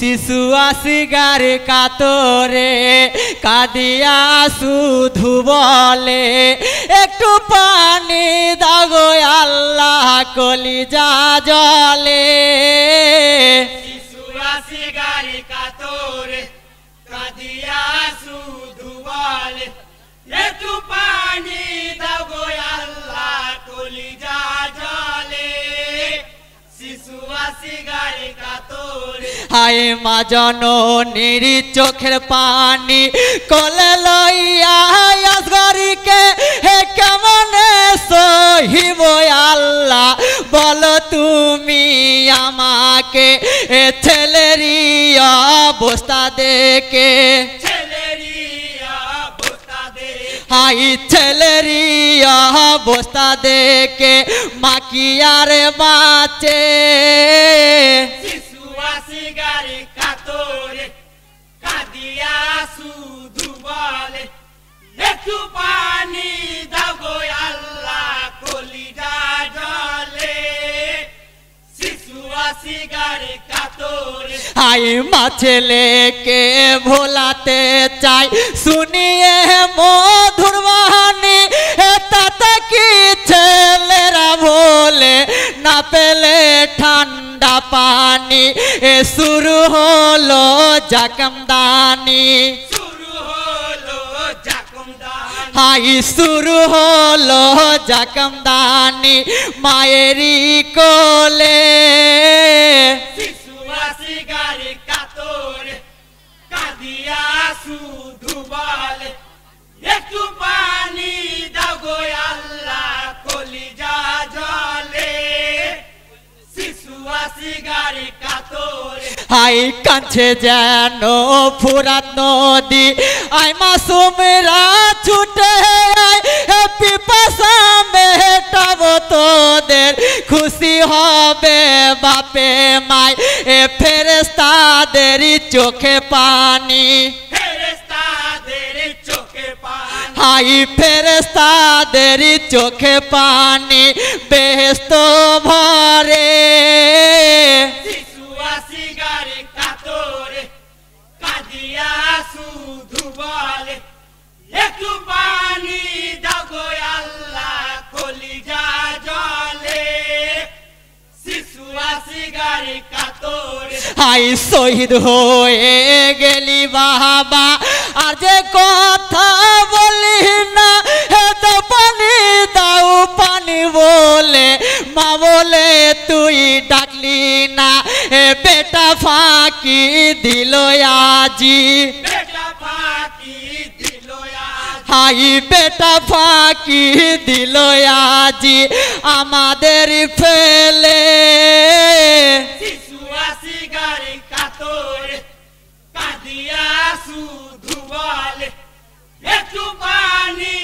শিশু আসিগার কাতরে কাঁদিয়া শুধু বলে একটু পানি দাও গো আল্লাহ কলিজা জলে। শিশু আসিগার কাতরে কাঁদিয়া শুধু বলে একটু পানি দাও গো আল্লাহ কলিজা জলে। শিশু আসিগার কাতরে হায় মা জননীর চোখের পানি কোলে লইয়া আসগরিকে হে কেমনে সহিব আল্লাহ বলো তুমি আমাকে এ ছেলেরই অবস্থা দেখে। হাই ছেলেরই অবস্থা দেখে মা কি আর বাঁচে। শিশু আসিগার কাতরে কাঁদিয়া শুধু বলে একটু পানি দাও গো আল্লাহ কলিজা জলে। শিশু আসিগার কাতরে হাই মা ছেলেকে ভোলাতে চাই শুনিয়ে মধুর বাণী তাতে কি ছেলেরা ভোলে না পেলে ঠান্ডা পানি এ শুরু হলো জাকমদানি। হাই শুরু হলো জাকমদানি মায়েরই কোলে। শিশু আসিগার কাতরে কাঁদিয়া শুধু বলে একটু পানি দাও গো আল্লাহ কলিজা জলে। শিশু আসিগার কাতরে হাই কাঁদছে যেন ফুরাত নদী আই মাসুমরা ছুটে আয় পিপাসা মেটাবো তোদের খুশি হবে বাপে মাই এ ফেরেশতাদের চোখে পানি। ফেরেশতাদের চোখে পানি হাই ফেরেশতাদের চোখে পানি বেহেশত ভরে। শিশু আসিগার কাতরে কাঁদিয়া শুধু বলে একটু পানি দাও গো আল্লাহ কলিজা জলে। শিশু আসিগার কাতরে হাই শহীদ হয়ে গেলি বাবা আর যে কথা বলি না হে তো পানি দাও পানি বলে মা বলে তুই ডাকলি না এ বেটা ফাঁকি দিল আজি। বেটা ফাঁকি দিল আজ হাই বেটা ফাঁকি দিল আজি আমাদের ফেলে। শিশু আসিগার কাতরে কাঁদিয়া শুধু বলে একটু পানি